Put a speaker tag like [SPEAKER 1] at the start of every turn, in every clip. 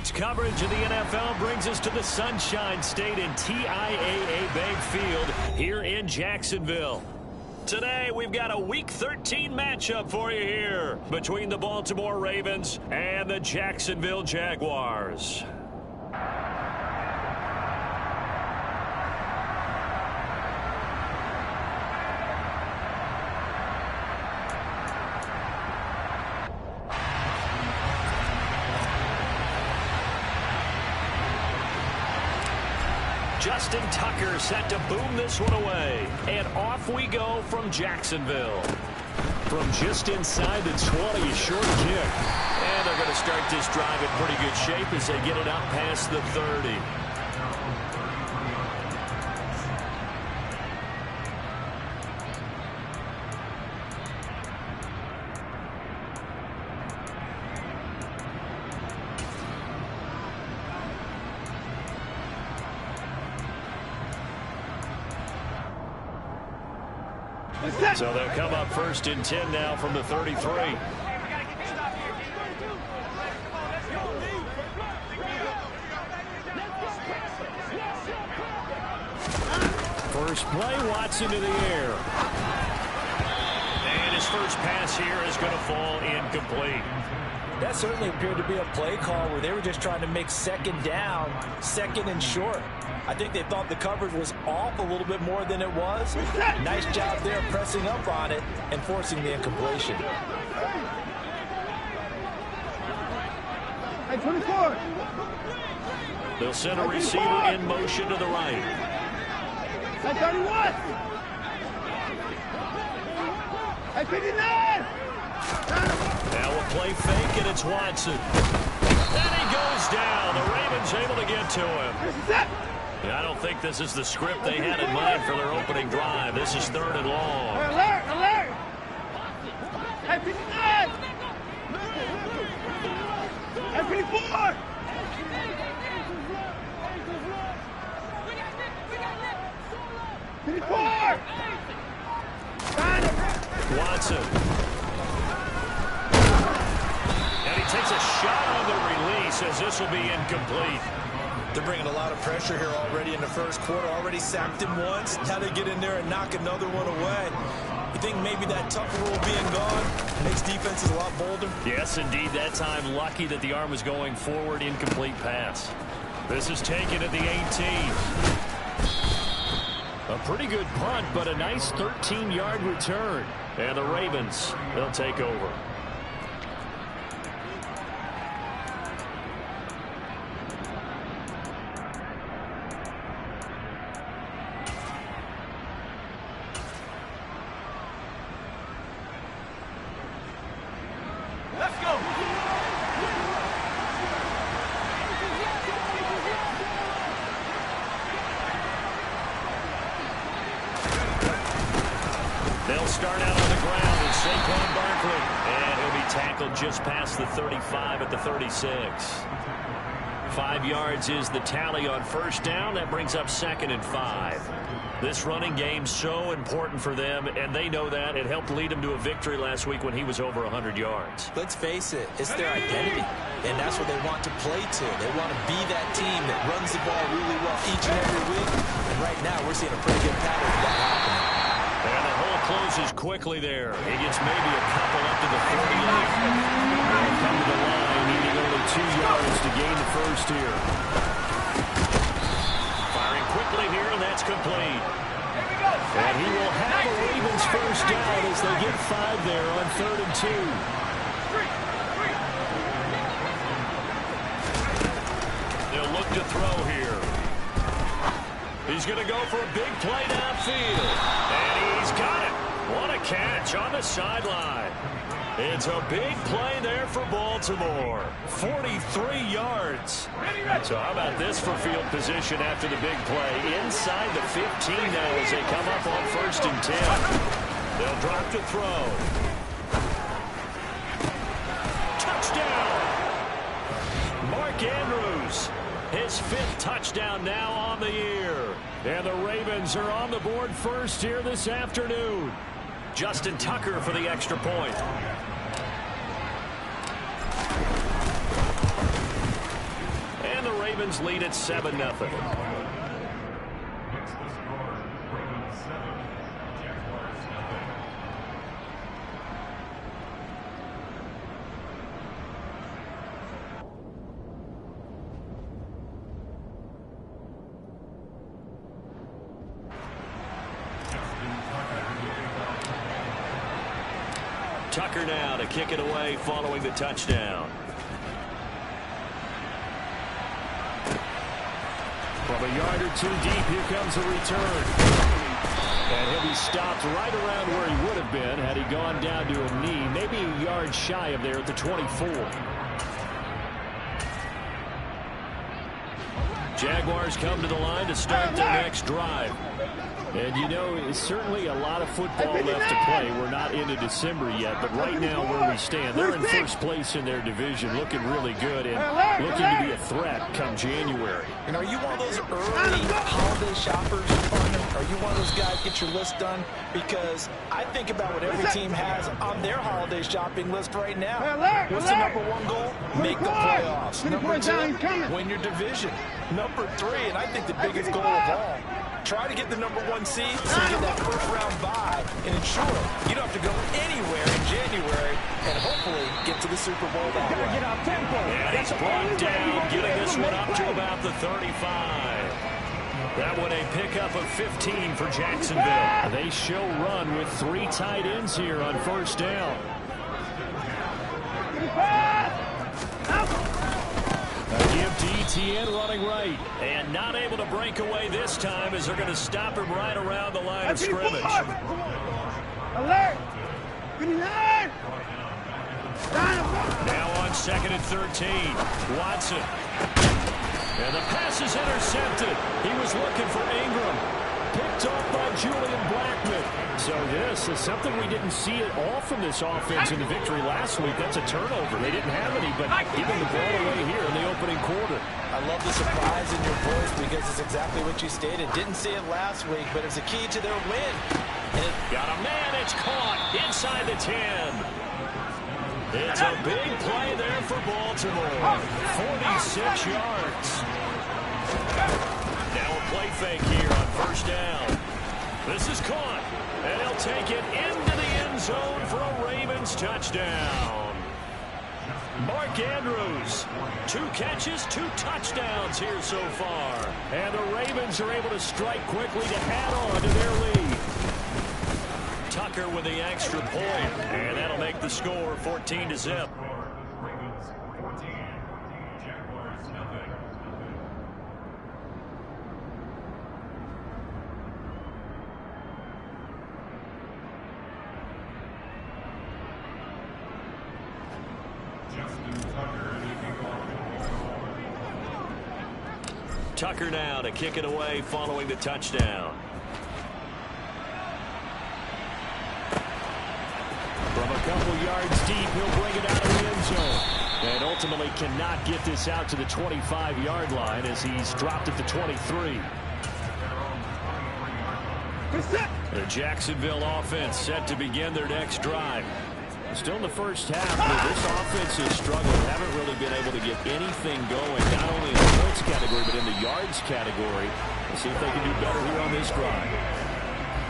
[SPEAKER 1] Sports coverage of the NFL brings us to the Sunshine State and TIAA Bank Field here in Jacksonville. Today, we've got a Week 13 matchup for you here between the Baltimore Ravens and the Jacksonville Jaguars. Justin Tucker set to boom this one away. And off we go from Jacksonville. From just inside the 20, a short kick. And they're going to start this drive in pretty good shape as they get it up past the 30. So they'll come up 1st and 10 now from the 33. First play, Watson to the air. And his first pass here is going to fall incomplete.
[SPEAKER 2] That certainly appeared to be a play call where they were just trying to make second down, second and short. I think they thought the coverage was off a little bit more than it was. Nice job there pressing up on it and forcing the incompletion.
[SPEAKER 3] Hey, 24.
[SPEAKER 1] They'll send a receiver in motion to the right.
[SPEAKER 3] Hey, 31. Hey, 59.
[SPEAKER 1] Now a play fake, and it's Watson. And he goes down. The Ravens able to get to him. I don't think this is the script they had in mind for their opening drive. This is 3rd and long.
[SPEAKER 3] Alert, alert. Hey, 59. Hey, 54.
[SPEAKER 1] Watson. And he takes a shot on the release as this will be incomplete.
[SPEAKER 2] They're bringing a lot of pressure here already in the first quarter. Already sacked him once. Now they get in there and knock another one away. You think maybe that Tucker rule being gone makes defenses a lot bolder?
[SPEAKER 1] Yes, indeed. That time, lucky that the arm was going forward. Incomplete pass. This is taken at the 18. A pretty good punt, but a nice 13-yard return. And the Ravens, they'll take over. They'll start out on the ground with Saquon Barkley. And he'll be tackled just past the 35 at the 36. 5 yards is the tally on first down. That brings up 2nd and 5. This running game so important for them, and they know that. It helped lead them to a victory last week when he was over 100 yards.
[SPEAKER 2] Let's face it, it's their identity, and that's what they want to play to. They want to be that team that runs the ball really well each and every week, and right now we're seeing a pretty good pattern of that happening.
[SPEAKER 1] And the hole closes quickly there. He gets maybe a couple up to the 48. They'll come to the line, needing only 2 yards to gain the first here. Firing quickly here, and that's complete. And he will have a Ravens first down as they get 5 there on 3rd and 2. They'll look to throw here. He's going to go for a big play downfield. And he's got it. What a catch on the sideline. It's a big play there for Baltimore. 43 yards. So how about this for field position after the big play? Inside the 15 now as they come up on 1st and 10. They'll drop to throw. Touchdown. Mark Andrews. His 5th touchdown now on the year. And the Ravens are on the board first here this afternoon. Justin Tucker for the extra point. the Ravens lead at 7-0. Tucker now to kick it away following the touchdown. From a yard or two deep, here comes a return. And he'll be stopped right around where he would have been had he gone down to a knee, maybe a yard shy of there at the 24. Jaguars come to the line to start their next drive. And, you know, it's certainly a lot of football left to play. We're not into December yet, but right now where we stand, they're in first place in their division, looking really good and looking to be a threat come January.
[SPEAKER 2] And are you one of those early holiday shoppers, partner? Are you one of those guys get your list done? Because I think about what every team has on their holiday shopping list right now. What's the number one goal? Make the playoffs. Number two, win your division. Number three, and I think the biggest goal of all, try to get the number one seed so you get that first round bye and ensure you don't have to go anywhere in January and hopefully get to the Super Bowl that way.
[SPEAKER 1] And he's brought down, getting this one up to about the 35. That one a pickup of 15 for Jacksonville. They show run with 3 tight ends here on first down. Give to ETN running right. And not able to break away this time as they're going to stop him right around the line of scrimmage.
[SPEAKER 3] Alert!
[SPEAKER 1] Now on 2nd and 13. Watson. And the pass is intercepted. He was looking for Ingram. Picked off by Julian Blackman. So this is something we didn't see at all from this offense in the victory last week. That's a turnover. They didn't have any, but giving the ball away here in the opening quarter.
[SPEAKER 2] I love the surprise in your voice because it's exactly what you stated. Didn't see it last week, but it's a key to their win.
[SPEAKER 1] Got a man. It's caught inside the 10. It's a big play there for Baltimore. 46 yards. Now a play fake here on first down. This is caught, and he'll take it into the end zone for a Ravens touchdown. Mark Andrews, 2 catches, 2 touchdowns here so far. And the Ravens are able to strike quickly to add on to their lead. Tucker with the extra point, and that'll make the score 14-0. Tucker now to kick it away following the touchdown. From a couple yards deep, he'll bring it out of the end zone. And ultimately cannot get this out to the 25-yard line as he's dropped at the 23. The Jacksonville offense set to begin their next drive. Still in the first half, but this offense has struggled. Haven't really been able to get anything going, not only in the points category, but in the yards category. We'll see if they can do better here on this drive.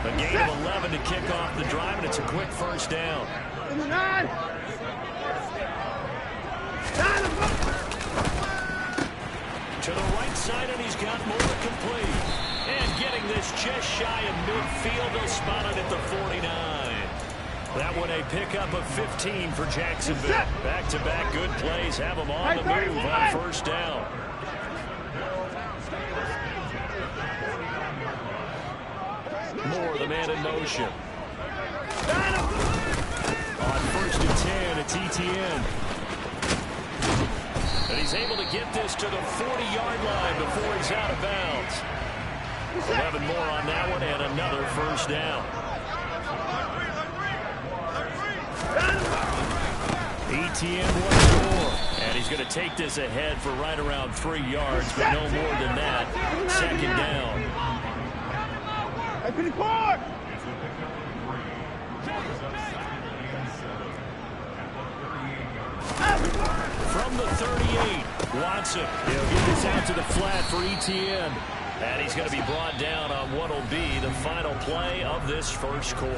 [SPEAKER 1] A gain of 11 to kick off the drive, and it's a quick first down. To the right side, and he's got more to complete. And getting this just shy of midfield, they'll spot it at the 49. That one a pickup of 15 for Jacksonville. Back-to-back good plays have them on the move on first down. Moore, the man in motion. On 1st and 10, it's ETN. And he's able to get this to the 40-yard line before he's out of bounds. 11 more on that one, and another first down. ETN once more. And he's going to take this ahead for right around 3 yards, but no more than that. 2nd down. From the 38. Watson, he'll get this out to the flat for ETN. And he's going to be brought down on what will be the final play of this first quarter.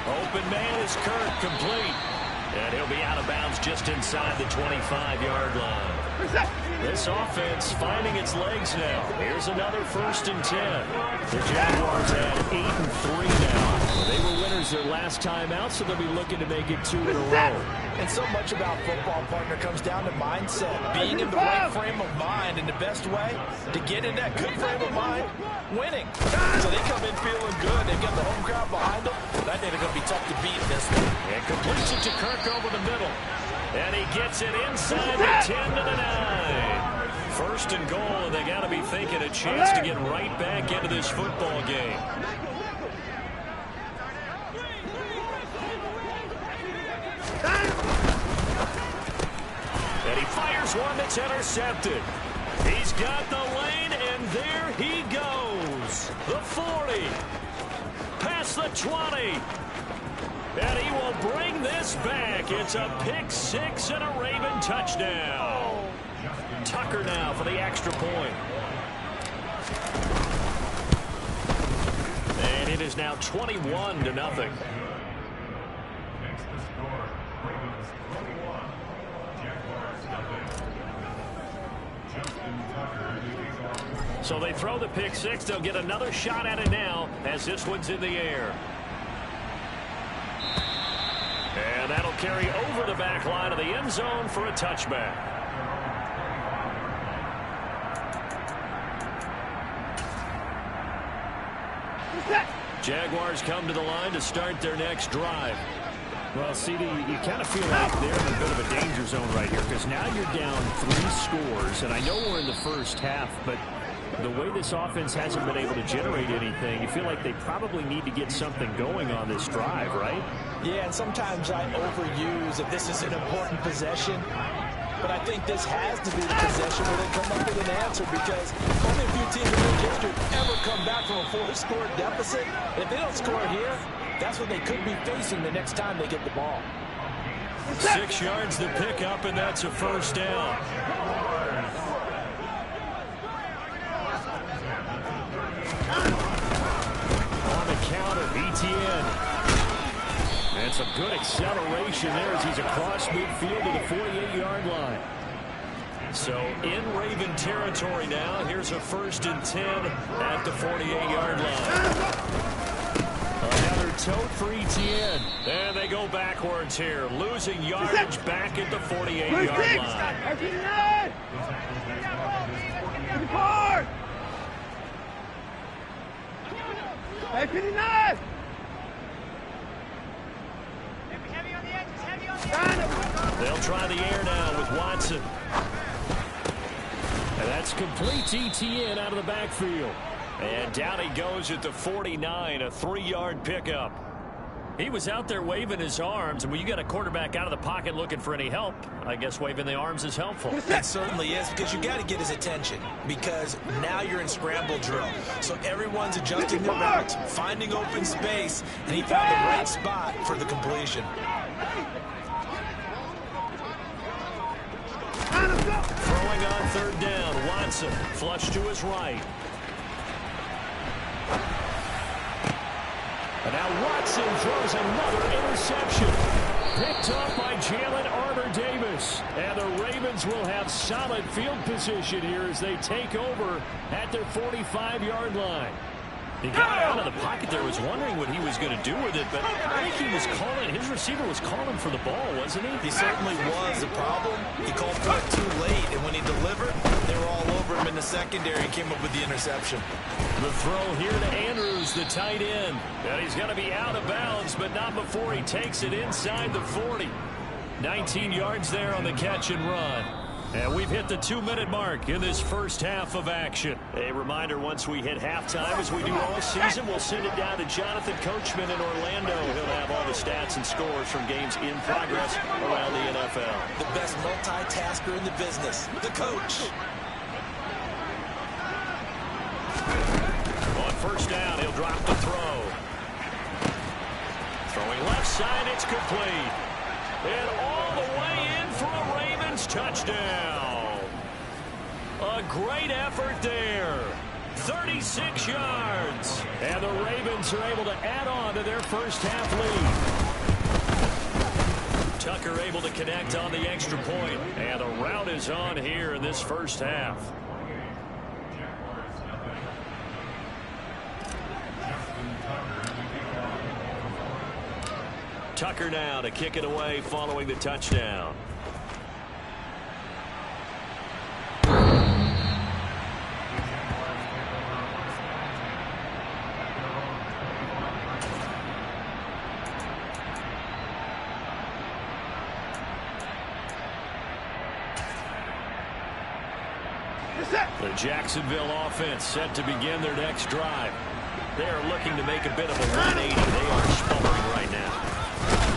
[SPEAKER 1] Open man is Kirk, complete. And he'll be out of bounds just inside the 25-yard line. This offense finding its legs now. Here's another 1st and 10. The Jaguars at 8-3 now. They were winners their last time out, so they'll be looking to make it 2 in a row.
[SPEAKER 2] And so much about football, partner, comes down to mindset. Being in the right frame of mind, and the best way to get in that good frame of mind, winning. So they come in feeling good. They've got the home crowd behind them. I think they're going to be tough to beat in this one.
[SPEAKER 1] And completes it to Kirk over the middle. And he gets it inside the 10 to the 9. 1st and goal, and they got to be thinking a chance to get right back into this football game. And he fires one that's intercepted. He's got the lane, and there he goes. The 40. Past the 20. And he will bring this back. It's a pick 6 and a Raven touchdown. Tucker now for the extra point. And it is now 21-0. So they throw the pick 6. They'll get another shot at it now as this one's in the air. And that'll carry over the back line of the end zone for a touchback. Jaguars come to the line to start their next drive. Well, CD, you kind of feel like they're in a bit of a danger zone right here because now you're down 3 scores, and I know we're in the first half, but the way this offense hasn't been able to generate anything, you feel like they probably need to get something going on this drive, right?
[SPEAKER 2] Yeah, and sometimes I overuse that this is an important possession, but I think this has to be the possession where they come up with an answer because only a few teams in their history ever come back from a 4-score deficit. If they don't score here, that's what they could be facing the next time they get the ball.
[SPEAKER 1] 6 yards to pick up, and that's a 1st down. On the counter, ETN. And some good acceleration there as he's across midfield to the 48-yard line. So in Raven territory now. Here's a 1st and 10 at the 48-yard line. Another tote for ETN. And they go backwards here, losing yardage back at the 48-yard line.
[SPEAKER 3] 59!
[SPEAKER 1] They'll try the air now with Watson. And that's complete. ETN out of the backfield. And down he goes at the 49, a 3-yard pickup. He was out there waving his arms, and when you got a quarterback out of the pocket looking for any help, I guess waving the arms is helpful.
[SPEAKER 2] It certainly is, because you got to get his attention, because now you're in scramble drill. So everyone's adjusting their routes, finding open space, and he found the right spot for the completion.
[SPEAKER 1] Throwing on 3rd down, Watson, flush to his right. And now Watson throws another interception. Picked off by Jalen Armour-Davis. And the Ravens will have solid field position here as they take over at their 45-yard line. The guy out of the pocket there was wondering what he was going to do with it, but I think he was calling, his receiver was calling for the ball, wasn't he?
[SPEAKER 2] He certainly was. The problem, he called for it too late, and when he delivered, they were all over him in the secondary and came up with the interception.
[SPEAKER 1] The throw here to Andrews, the tight end. And he's going to be out of bounds, but not before he takes it inside the 40. 19 yards there on the catch and run. And we've hit the 2-minute mark in this first half of action. A reminder, once we hit halftime, as we do all season, we'll send it down to Jonathan Coachman in Orlando. He'll have all the stats and scores from games in progress around the NFL.
[SPEAKER 2] The best multitasker in the business, the coach.
[SPEAKER 1] On first down, he'll drop the throw. Throwing left side, it's complete. And all the way in for a Ravens touchdown. A great effort there. 36 yards. And the Ravens are able to add on to their first half lead. Tucker able to connect on the extra point. And the rout is on here in this first half. Tucker now to kick it away following the touchdown. The Jacksonville offense set to begin their next drive. They are looking to make a bit of a 180. They are sputtering right now.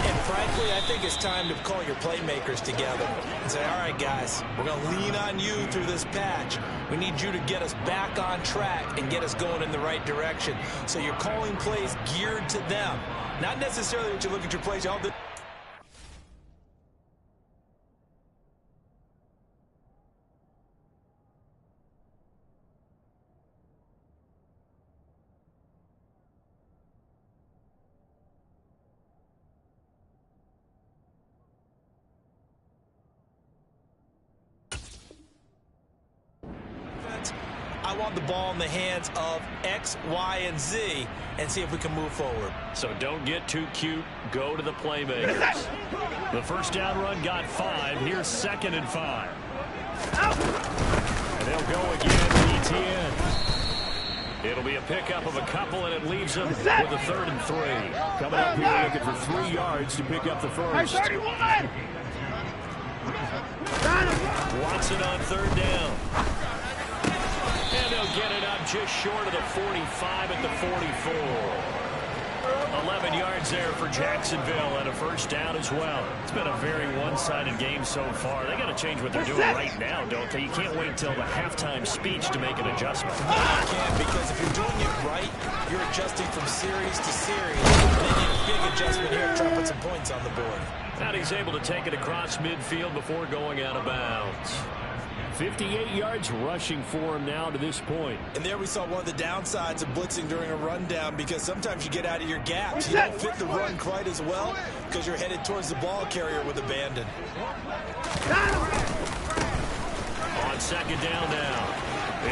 [SPEAKER 2] And frankly, I think it's time to call your playmakers together and say, all right, guys, we're going to lean on you through this patch. We need you to get us back on track and get us going in the right direction. So you're calling plays geared to them. Not necessarily that you look at your plays. I want the ball in the hands of X, Y, and Z and see if we can move forward.
[SPEAKER 1] So don't get too cute. Go to the playmakers. The first down run got 5. Here's 2nd and 5. And they'll go again, ETN. It'll be a pickup of a couple, and it leaves them with a 3rd and 3. Coming up here looking for 3 yards to pick up the first. Watson on 3rd down. And they'll get it up just short of the 45 at the 44. 11 yards there for Jacksonville and a first down as well. It's been a very one-sided game so far. They got to change what they're doing right now, don't they? You can't wait until the halftime speech to make an adjustment.
[SPEAKER 2] You can't, because if you're doing it right, you're adjusting from series to series. And then a big adjustment here, trying to put some points on the board.
[SPEAKER 1] And he's able to take it across midfield before going out of bounds. 58 yards rushing for him now to this point.
[SPEAKER 2] And there we saw one of the downsides of blitzing during a rundown, because sometimes you get out of your gaps. You don't fit the run quite as well because you're headed towards the ball carrier with abandon.
[SPEAKER 1] On 2nd down now,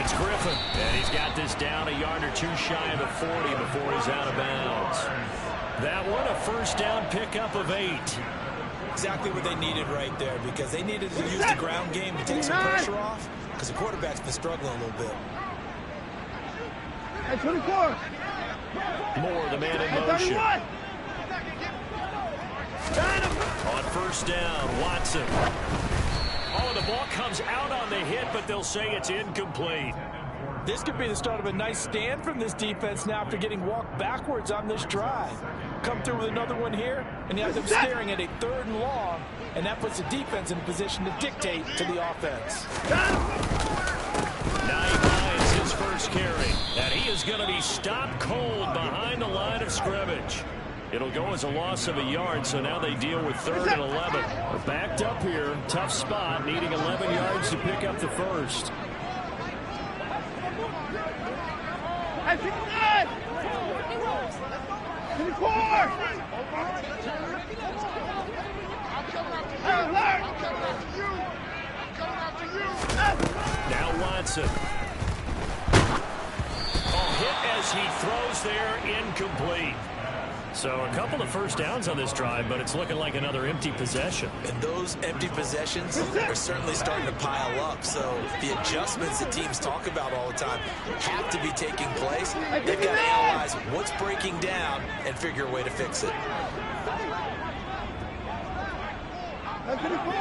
[SPEAKER 1] it's Griffin. And he's got this down a yard or 2 shy of the 40 before he's out of bounds. That one, a first down pickup of 8.
[SPEAKER 2] Exactly what they needed right there, because they needed to use the ground game to take some pressure off, because the quarterback's been struggling a little bit.
[SPEAKER 3] At 24.
[SPEAKER 1] More the man in motion. On first down, Watson. Oh, the ball comes out on the hit, but they'll say it's incomplete.
[SPEAKER 2] This could be the start of a nice stand from this defense now after getting walked backwards on this drive. Come through with another one here, and you have them staring at a 3rd and long, and that puts the defense in a position to dictate to the offense.
[SPEAKER 1] 99 is his first carry, and he is going to be stopped cold behind the line of scrimmage. It'll go as a loss of a yard, so now they deal with 3rd and 11. They're backed up here, tough spot, needing 11 yards to pick up the first.
[SPEAKER 3] At 59. 24.
[SPEAKER 1] Now Watson. Hit as he throws there, incomplete. So a couple of first downs on this drive, but it's looking like another empty possession.
[SPEAKER 2] And those empty possessions are certainly starting to pile up. So the adjustments that teams talk about all the time have to be taking place. They've got to analyze what's breaking down and figure a way to fix it.
[SPEAKER 3] That's 54.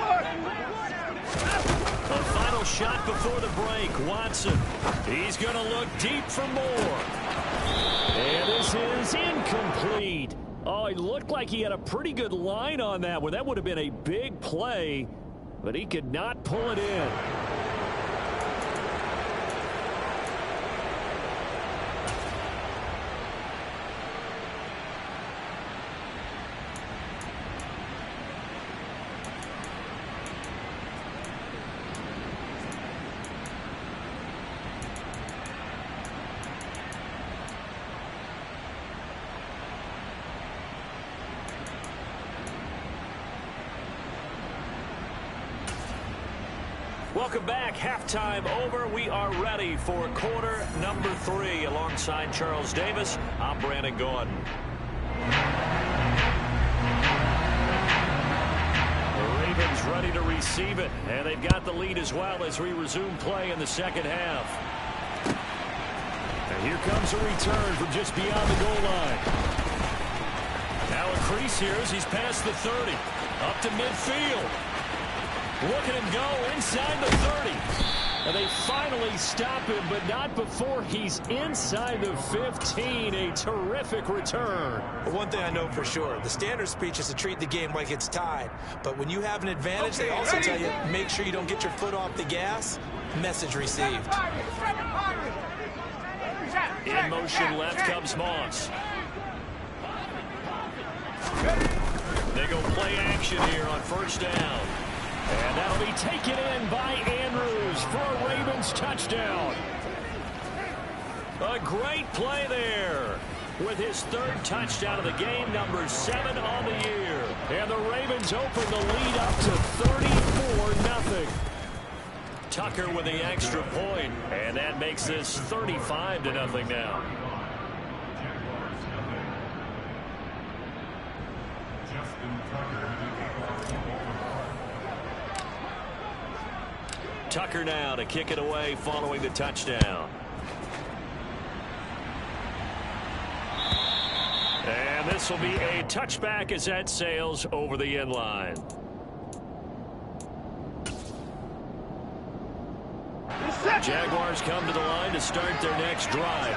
[SPEAKER 1] A final shot before the break. Watson. He's going to look deep for more. And this is incomplete. Oh, he looked like he had a pretty good line on that one. That would have been a big play, but he could not pull it in. Welcome back. Halftime over. We are ready for quarter number 3. Alongside Charles Davis, I'm Brandon Gordon. The Ravens ready to receive it, and they've got the lead as well as we resume play in the second half. And here comes a return from just beyond the goal line. Now a crease here as he's past the 30. Up to midfield. Look at him go inside the 30. And they finally stop him, but not before he's inside the 15. A terrific return.
[SPEAKER 2] But one thing I know for sure, the standard speech is to treat the game like it's tied. But when you have an advantage, they also tell you, make sure you don't get your foot off the gas. Message received.
[SPEAKER 1] In motion left comes Moss. They go play action here on first down. And that'll be taken in by Andrews for a Ravens touchdown. A great play there with his 3rd touchdown of the game, number 7 on the year. And the Ravens open the lead up to 34-0. Tucker with the extra point, and that makes this 35-0 now. Tucker now to kick it away following the touchdown. And this will be a touchback as that sails over the end line. Jaguars come to the line to start their next drive.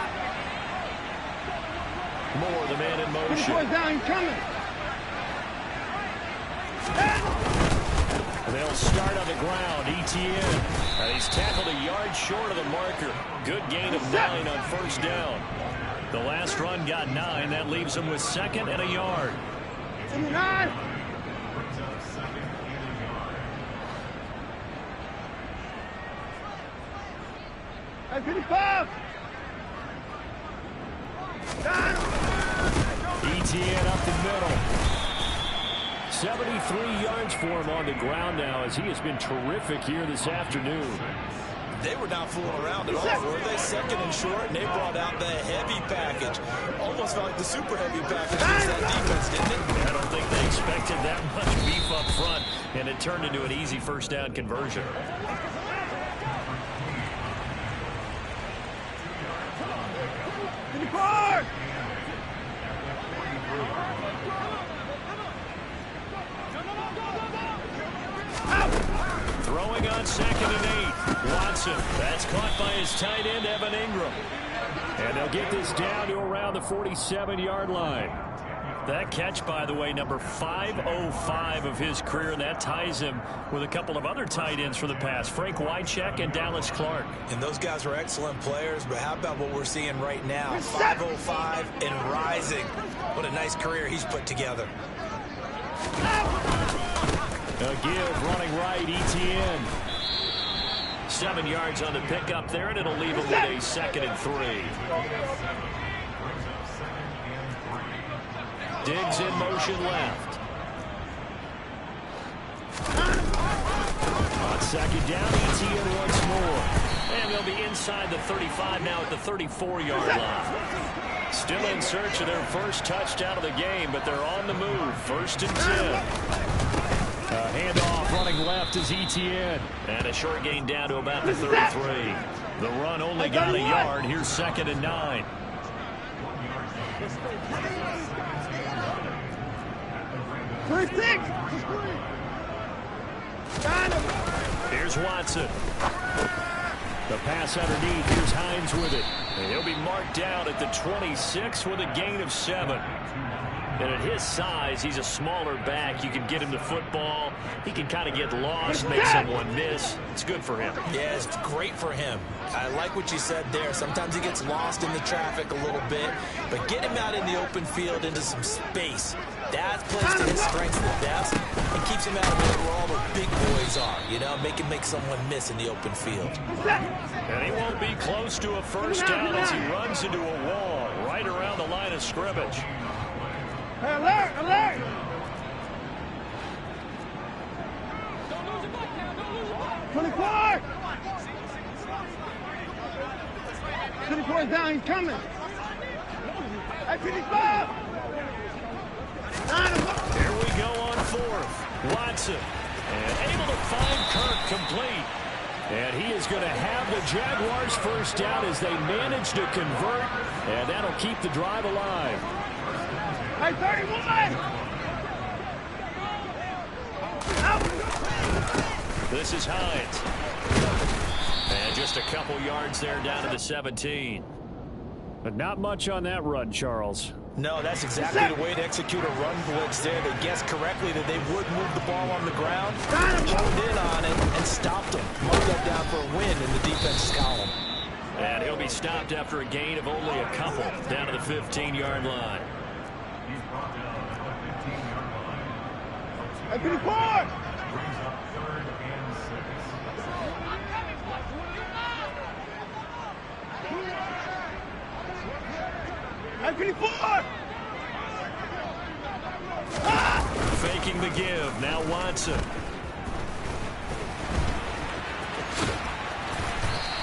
[SPEAKER 1] Moore, the man in motion.
[SPEAKER 3] Down coming.
[SPEAKER 1] They'll start on the ground. Etienne. And he's tackled a yard short of the marker. Good gain of 9 on first down. The last run got 9. That leaves him with 2nd and a yard.
[SPEAKER 3] 9. At 55.
[SPEAKER 1] Etienne up the middle. 73 yards for him on the ground now as he has been terrific here this afternoon.
[SPEAKER 2] They were not fooling around at all, were they? 2nd and short, and they brought out the heavy package. Almost felt like the super heavy package against that defense, didn't it?
[SPEAKER 1] I don't think they expected that much beef up front, and it turned into an easy first down conversion. Throwing on 2nd and 8. Watson. That's caught by his tight end, Evan Ingram. And they'll get this down to around the 47-yard line. That catch, by the way, number 505 of his career, and that ties him with a couple of other tight ends for the past, Frank Wycheck and Dallas Clark.
[SPEAKER 2] And those guys were excellent players, but how about what we're seeing right now? 505 and rising. What a nice career he's put together.
[SPEAKER 1] A give running right, Etienne. 7 yards on the pickup there, and it'll leave him with a 2nd and 3. Diggs in motion left. On 2nd down, Etienne once more. And they'll be inside the 35 now at the 34-yard line. Still in search of their first touchdown of the game, but they're on the move. 1st and 10. Handoff running left is Etienne. And a short gain down to about the 33. The run only got a yard. Here's 2nd and 9. Here's Watson. The pass underneath. Here's Hines with it. And he'll be marked down at the 26 with a gain of 7. And at his size, he's a smaller back. You can get him the football. He can kind of get lost, make someone miss. It's good for him.
[SPEAKER 2] Yeah, it's great for him. I like what you said there. Sometimes he gets lost in the traffic a little bit, but get him out in the open field into some space. That plays to his strengths the best and keeps him out of where all the big boys are, you know, make him make someone miss in the open field.
[SPEAKER 1] And he won't be close to a first down as he runs into a wall right around the line of scrimmage.
[SPEAKER 3] Alert! Alert!
[SPEAKER 4] Don't lose it back now. Don't lose it back.
[SPEAKER 3] 24! 24 is down. He's coming. Hey, 55!
[SPEAKER 1] Here we go on fourth. Watson. And able to find Kirk complete. And he is going to have the Jaguars first down as they manage to convert. And that'll keep the drive alive.
[SPEAKER 3] Hey, 31!
[SPEAKER 1] This is Hines. And just a couple yards there down to the 17. But not much on that run, Charles.
[SPEAKER 2] No, that's exactly the way to execute a run blitz there. They guessed correctly that they would move the ball on the ground, honed in on it, and stopped them. Marked that down for a win in the defense's column.
[SPEAKER 1] And he'll be stopped after a gain of only a couple down to the 15-yard line.
[SPEAKER 3] Hey, 54! Hey, 54!
[SPEAKER 1] Faking the give. Now Watson.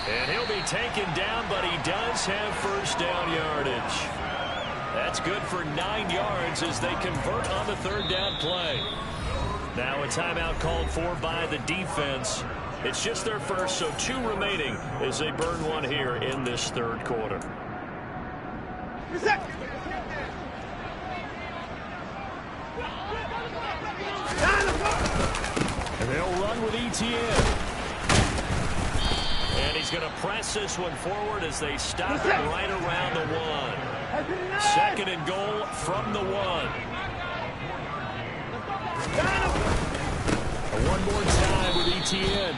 [SPEAKER 1] And he'll be taken down, but he does have first down yardage. That's good for 9 yards as they convert on the third down play. Now a timeout called for by the defense. It's just their first, so 2 remaining as they burn one here in this third quarter. And they'll run with ETN. And he's going to press this one forward as they stop it right around the 1. Second and goal from the 1. One more time with ETN.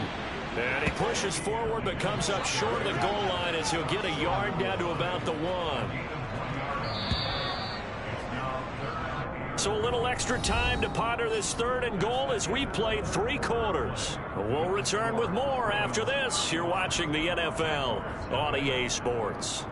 [SPEAKER 1] And he pushes forward but comes up short of the goal line as he'll get a yard down to about the 1. So a little extra time to ponder this third and goal as we played 3 quarters. We'll return with more after this. You're watching the NFL on EA Sports.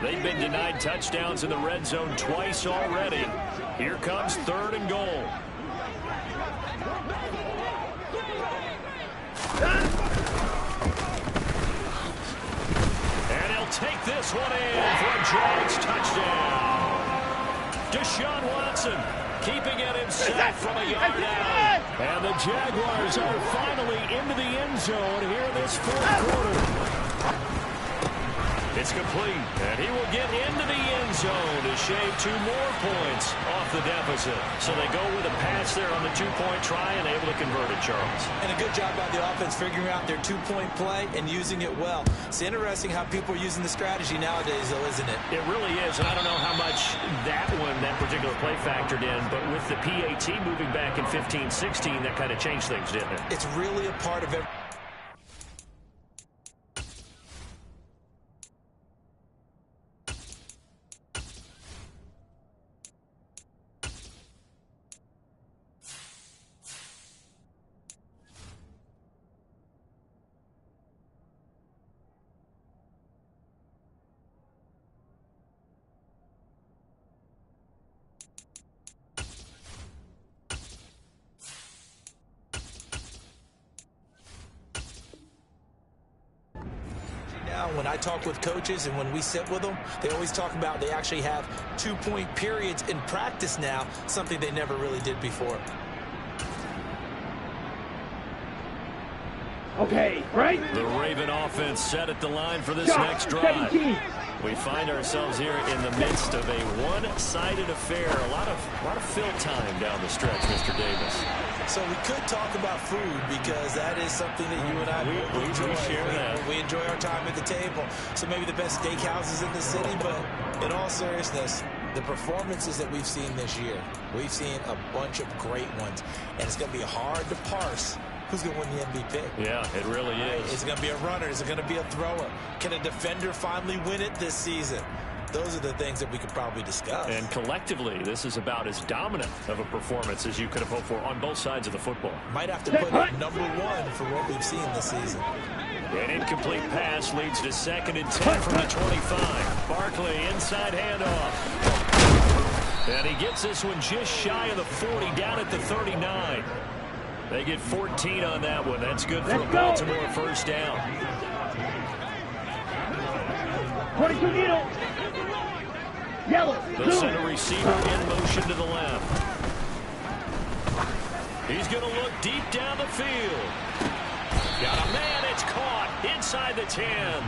[SPEAKER 1] They've been denied touchdowns in the red zone twice already. Here comes third and goal. And he'll take this one in for a Jags touchdown. Deshaun Watson keeping it himself from a yard out. And the Jaguars are finally into the end zone here in this fourth quarter. It's complete, and he will get into the end zone to shave 2 more points off the deficit. So they go with a pass there on the 2-point try and able to convert it, Charles.
[SPEAKER 2] And a good job by the offense figuring out their 2-point play and using it well. It's interesting how people are using the strategy nowadays, though, isn't it?
[SPEAKER 1] It really is, and I don't know how much that particular play factored in, but with the PAT moving back in 15-16, that kind of changed things, didn't it?
[SPEAKER 2] It's really a part of every... When I talk with coaches and when we sit with them, they always talk about they actually have 2-point periods in practice now, something they never really did before.
[SPEAKER 3] Okay, right?
[SPEAKER 1] The Raven offense set at the line for this next drive.
[SPEAKER 3] 17.
[SPEAKER 1] We find ourselves here in the midst of a one-sided affair. A lot of fill time down the stretch, Mr. Davis.
[SPEAKER 2] So we could talk about food because that is something that you and I
[SPEAKER 1] we
[SPEAKER 2] enjoy.
[SPEAKER 1] share that.
[SPEAKER 2] We enjoy our time at the table. So maybe the best steakhouses in the city, but in all seriousness, the performances that we've seen this year, we've seen a bunch of great ones, and it's going to be hard to parse who's going to win the MVP.
[SPEAKER 1] Yeah, it really is.
[SPEAKER 2] Is it going to be a runner? Is it going to be a thrower? Can a defender finally win it this season? Those are the things that we could probably discuss.
[SPEAKER 1] And collectively, this is about as dominant of a performance as you could have hoped for on both sides of the football.
[SPEAKER 2] Might have to put it #1 for what we've seen this season.
[SPEAKER 1] An incomplete pass leads to 2nd and 10 from the 25. Barkley inside handoff. And he gets this one just shy of the 40, down at the 39. They get 14 on that one. That's good for a Baltimore first down.
[SPEAKER 3] 22 needle. Yellow.
[SPEAKER 1] They'll send a receiver in motion to the left. He's going to look deep down the field. Got a man. It's caught inside the 10.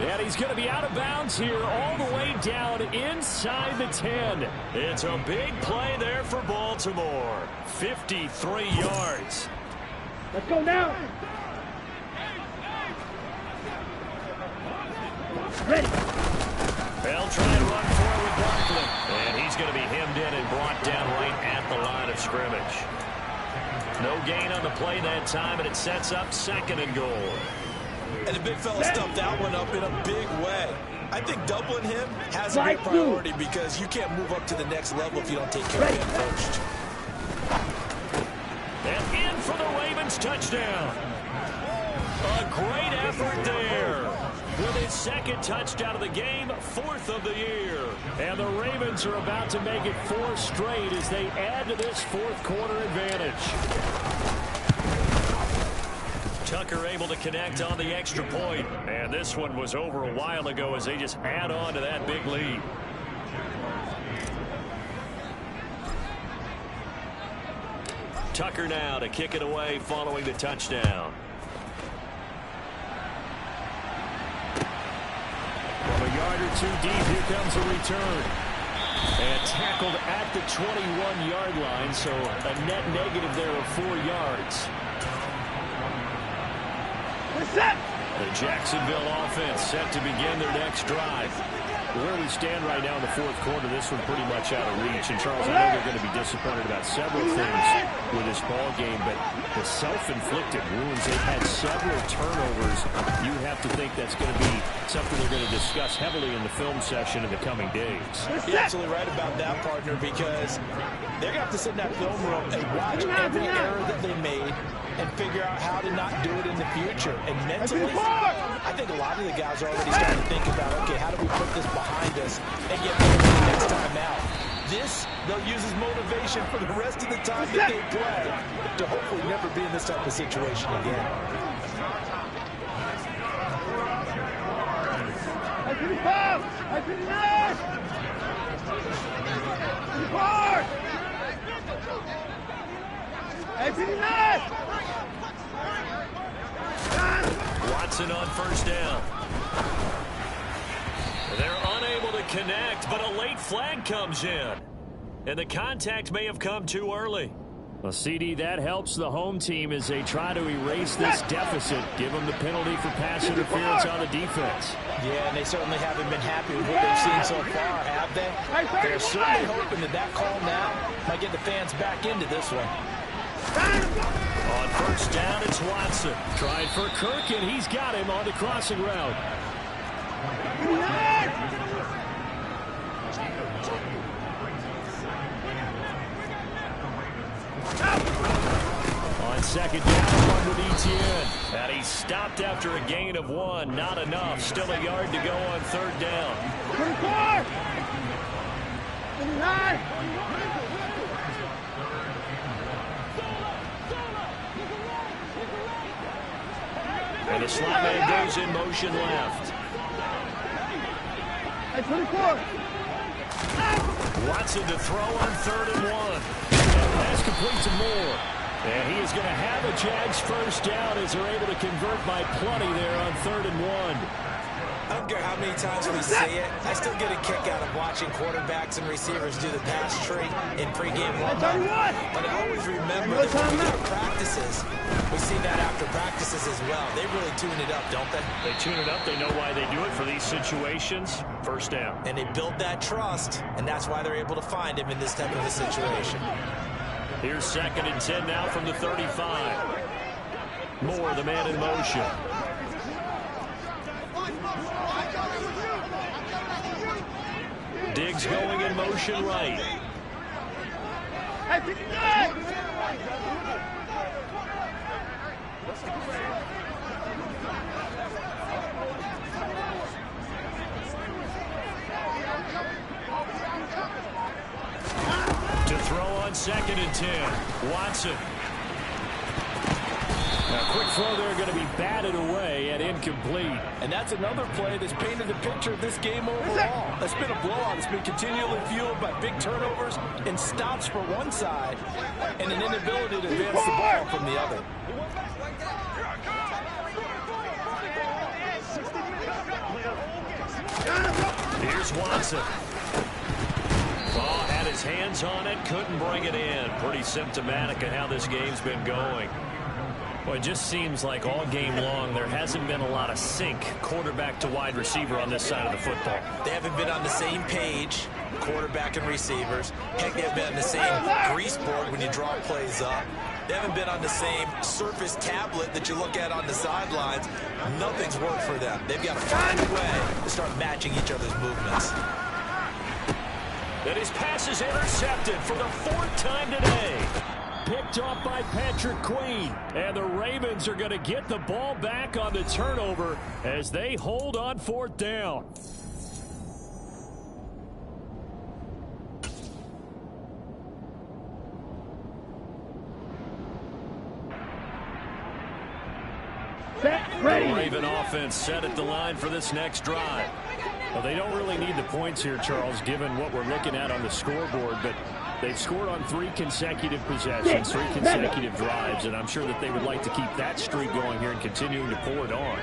[SPEAKER 1] And he's going to be out of bounds here all the way down inside the 10. It's a big play there for Baltimore. 53 yards.
[SPEAKER 3] Let's go now. Ready.
[SPEAKER 1] They'll try and run for it with Barkley. And he's going to be hemmed in and brought down right at the line of scrimmage. No gain on the play that time, and it sets up 2nd and goal.
[SPEAKER 2] And the big fella stuffed that one up in a big way. I think doubling him has a big priority because you can't move up to the next level if you don't take care of him first.
[SPEAKER 1] And in for the Ravens touchdown. A great effort there. With his 2nd touchdown of the game, 4th of the year. And the Ravens are about to make it 4 straight as they add to this 4th quarter advantage. Tucker able to connect on the extra point. And this one was over a while ago as they just add on to that big lead. Tucker now to kick it away following the touchdown. From a yard or 2 deep, here comes a return. And tackled at the 21-yard line, so a net negative there of 4 yards. The Jacksonville offense set to begin their next drive. Where we stand right now in the 4th quarter, this one pretty much out of reach. And, Charles, I know they're going to be disappointed about several things with this ball game, but the self-inflicted wounds, they've had several turnovers. You have to think that's going to be something they're going to discuss heavily in the film session in the coming days.
[SPEAKER 2] You're absolutely right about that, partner, because they're going to have to sit in that film room and watch every error that they made and figure out how to not do it in the future. And mentally, I think a lot of the guys are already starting to think about, okay, how do we put this behind us and get ready for the next time out? This, they'll use as motivation for the rest of the time that they play to hopefully never be in this type of situation again.
[SPEAKER 3] I finish last. 24. I finish last.
[SPEAKER 1] Watson on first down. They're unable to connect, but a late flag comes in. And the contact may have come too early. Well, CD, that helps the home team as they try to erase this deficit. Give them the penalty for pass interference on the defense.
[SPEAKER 2] Yeah, and they certainly haven't been happy with what they've seen so far, have they? They're certainly hoping that that call now might get the fans back into this one.
[SPEAKER 1] On first down, it's Watson. Trying for Kirk, and he's got him on the crossing route. On second down, one with Etienne. And he's stopped after a gain of 1. Not enough. Still a yard to go on third down.
[SPEAKER 3] 24. 29.
[SPEAKER 1] And the slot man goes in motion left.
[SPEAKER 3] At 24.
[SPEAKER 1] Watson to throw on 3rd and 1. And pass complete to Moore. And he is going to have a Jags first down as they're able to convert by plenty there on 3rd and 1.
[SPEAKER 2] I don't care how many times we see it. I still get a kick out of watching quarterbacks and receivers do the pass tree in pregame warm-up. But I always remember that when we go to practices, we see that after practices as well. They really tune it up, don't they?
[SPEAKER 1] They tune it up. They know why they do it for these situations. First down.
[SPEAKER 2] And they build that trust, and that's why they're able to find him in this type of a situation.
[SPEAKER 1] Here's 2nd and 10 now from the 35. Moore, the man in motion. Diggs going in motion right. To throw on 2nd and 10. Watson. A quick throw there going to be batted away and incomplete.
[SPEAKER 2] And that's another play that's painted the picture of this game overall. It's been a blowout. It's been continually fueled by big turnovers and stops for one side and an inability to advance the ball from the other.
[SPEAKER 1] Here's Watson. Ball had his hands on it, couldn't bring it in. Pretty symptomatic of how this game's been going. Well, it just seems like all game long there hasn't been a lot of sync quarterback to wide receiver on this side of the football.
[SPEAKER 2] They haven't been on the same page, quarterback and receivers. Heck, they haven't been on the same grease board when you draw plays up. They haven't been on the same surface tablet that you look at on the sidelines. Nothing's worked for them. They've got to find a way to start matching each other's movements.
[SPEAKER 1] And his pass is intercepted for the 4th time today. Picked off by Patrick Queen. And the Ravens are going to get the ball back on the turnover as they hold on 4th down.
[SPEAKER 3] Set, ready.
[SPEAKER 1] The Raven offense set at the line for this next drive. Well, they don't really need the points here, Charles, given what we're looking at on the scoreboard, but they've scored on 3 consecutive possessions, 3 consecutive drives, and I'm sure that they would like to keep that streak going here and continuing to pour it on.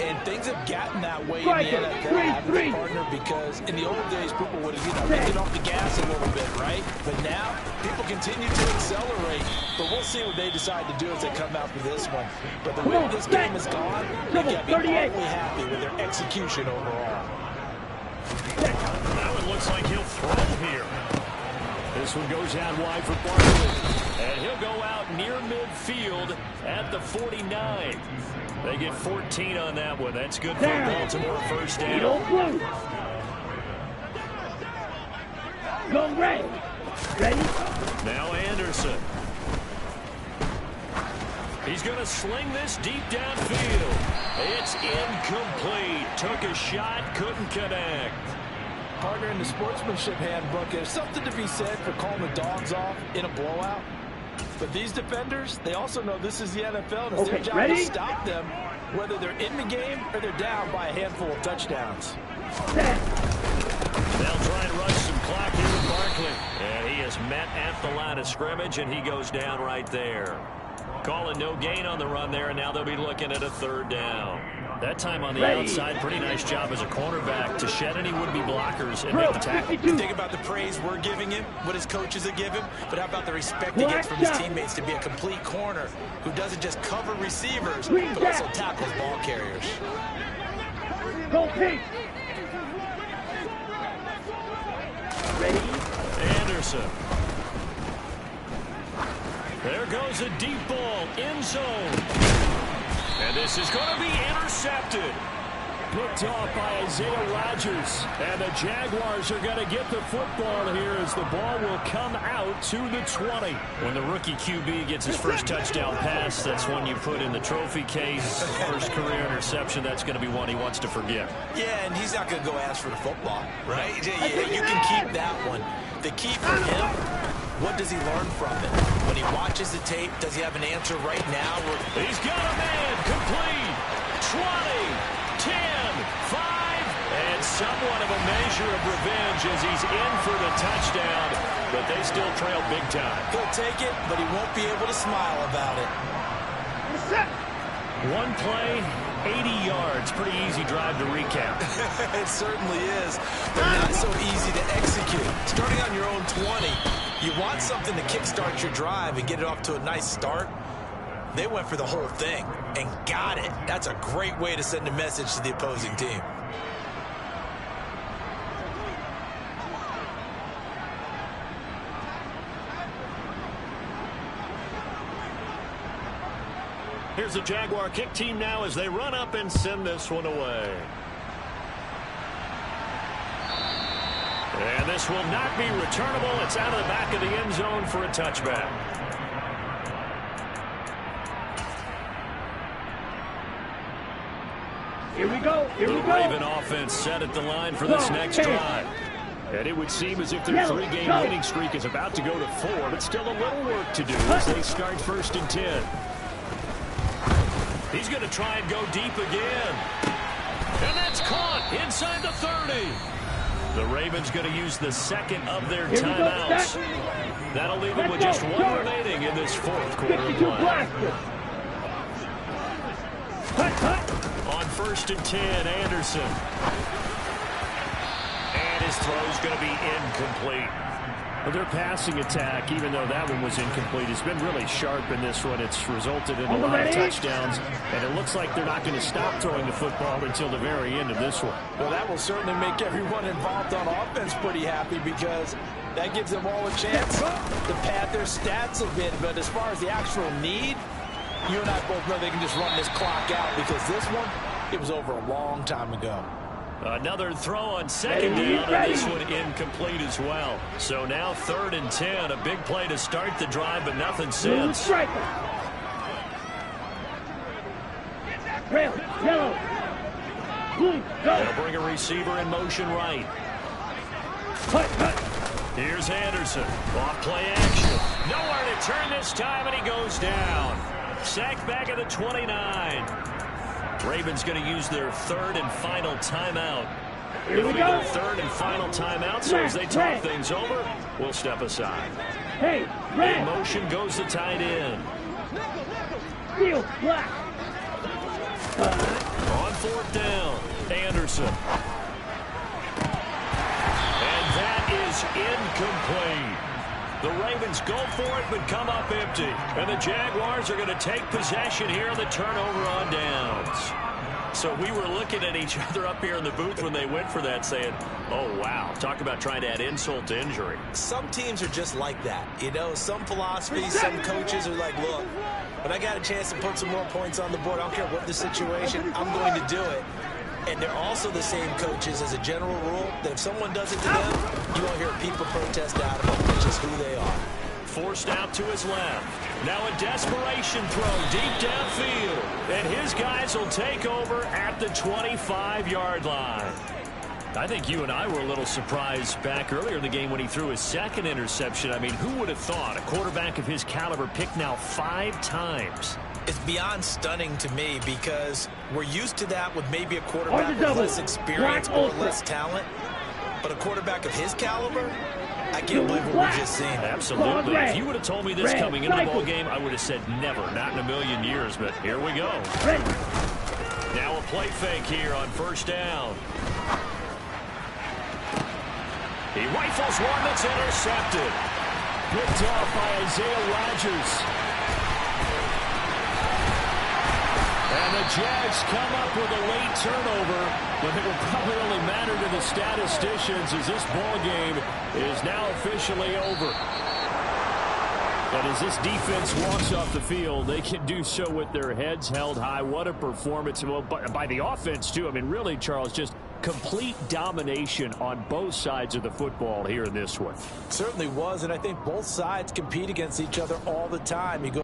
[SPEAKER 2] And things have gotten that way in the NFL, haven't they, partner? Because in the old days, people would have, taken off the gas a little bit, right? But now, people continue to accelerate. But we'll see what they decide to do as they come out for this one. But the way this game has gone, they got to be totally happy with their execution overall.
[SPEAKER 1] That one looks like he'll throw here. This one goes out wide for Barkley. And he'll go out near midfield at the 49. They get 14 on that one. That's good for Baltimore first down.
[SPEAKER 3] Go red. Ready?
[SPEAKER 1] Now Anderson. He's going to sling this deep downfield. It's incomplete. Took a shot, couldn't connect.
[SPEAKER 2] Partner, in the sportsmanship handbook, there's something to be said for calling the dogs off in a blowout. But these defenders, they also know this is the NFL, and it's their job to stop them, whether they're in the game or they're down by a handful of touchdowns.
[SPEAKER 1] They'll try and rush some clock here with Barkley. And he is met at the line of scrimmage, and he goes down right there. Calling no gain on the run there, and now they'll be looking at a 3rd down. That time on the outside, pretty nice job as a cornerback to shed any would-be blockers and make the tackle.
[SPEAKER 2] Think about the praise we're giving him, what his coaches are giving, but how about the respect he gets from his teammates to be a complete corner who doesn't just cover receivers, but also tackles ball carriers.
[SPEAKER 3] Go pink. Ready?
[SPEAKER 1] Anderson. There goes a deep ball, end zone. And this is going to be intercepted. Picked off by Isaiah Rodgers. And the Jaguars are going to get the football here as the ball will come out to the 20. When the rookie QB gets his first touchdown pass, that's one you put in the trophy case. First career interception, that's going to be one he wants to forget.
[SPEAKER 2] Yeah, and he's not going to go ask for the football, right? Yeah, you can keep that one. The key for him, what does he learn from it? When he watches the tape, does he have an answer right now?
[SPEAKER 1] He's got a man, complete, 20, 10, 5, and somewhat of a measure of revenge as he's in for the touchdown. but they still trail big time.
[SPEAKER 2] He'll take it, but he won't be able to smile about it.
[SPEAKER 3] Set.
[SPEAKER 1] One play, 80 yards. Pretty easy drive to recap.
[SPEAKER 2] It certainly is, but not so easy to execute. Starting on your own 20, you want something to kickstart your drive and get it off to a nice start. They went for the whole thing and got it. That's a great way to send a message to the opposing team.
[SPEAKER 1] Here's the Jaguar kick team now as they run up and send this one away. And this will not be returnable. It's out of the back of the end zone for a touchback.
[SPEAKER 3] Here we go. Here we
[SPEAKER 1] The
[SPEAKER 3] go.
[SPEAKER 1] Raven offense set at the line for this next drive. And it would seem as if their three-game winning streak is about to go to 4, but still a little work to do as they start 1st and 10. He's going to try and go deep again. And that's caught inside the 30. The Ravens going to use the second of their timeouts. That'll leave them with just one remaining in this 4th quarter of play. On 1st and 10, Anderson. And his throw's going to be incomplete. Well, their passing attack, even though that one was incomplete, has been really sharp in this one. It's resulted in a lot of touchdowns, and it looks like they're not going to stop throwing the football until the very end of this one.
[SPEAKER 2] Well, that will certainly make everyone involved on offense pretty happy because that gives them all a chance to pad their stats a bit. But as far as the actual need, you and I both know they can just run this clock out because this one, it was over a long time ago.
[SPEAKER 1] Another throw on 2nd down, and this one incomplete as well. So now 3rd and 10, a big play to start the drive, but nothing since.
[SPEAKER 3] Yellow. Blue. Go.
[SPEAKER 1] They'll bring a receiver in motion right. Here's Anderson. Off play action. Nowhere to turn this time, and he goes down. Sacked back at the 29. Ravens going to use their 3rd and final timeout. It'll be their 3rd and final timeout, so as they talk things over, we'll step aside.
[SPEAKER 3] Hey,
[SPEAKER 1] In motion goes the tight end.
[SPEAKER 3] Steel black.
[SPEAKER 1] On 4th down, Anderson. And that is incomplete. The Ravens go for it, but come up empty. And the Jaguars are going to take possession here on the turnover on downs. So we were looking at each other up here in the booth when they went for that saying, oh, wow, talk about trying to add insult to injury.
[SPEAKER 2] Some teams are just like that. You know, some philosophies, some coaches are like, look, when I got a chance to put some more points on the board, I don't care what the situation, I'm going to do it. And they're also the same coaches as a general rule that if someone does it to them, you won't hear people protest out of them. It's just who they are.
[SPEAKER 1] Forced out to his left. Now a desperation throw deep downfield. And his guys will take over at the 25-yard line. I think you and I were a little surprised back earlier in the game when he threw his 2nd interception. I mean, who would have thought a quarterback of his caliber picked now 5 times?
[SPEAKER 2] It's beyond stunning to me because we're used to that with maybe a quarterback with less experience or less talent. But a quarterback of his caliber, I can't believe what we're just seeing.
[SPEAKER 1] Absolutely. If you would have told me this coming into the ball game, I would have said never, not in a million years. But here we go. Now a play fake here on 1st down. He rifles one that's intercepted. Picked off by Isaiah Rodgers. And the Jags come up with a late turnover, but it will probably only matter to the statisticians as this ball game is now officially over. But as this defense walks off the field, they can do so with their heads held high. What a performance by the offense, too. I mean, really, Charles, just complete domination on both sides of the football here in this one.
[SPEAKER 2] Certainly was, and I think both sides compete against each other all the time. You go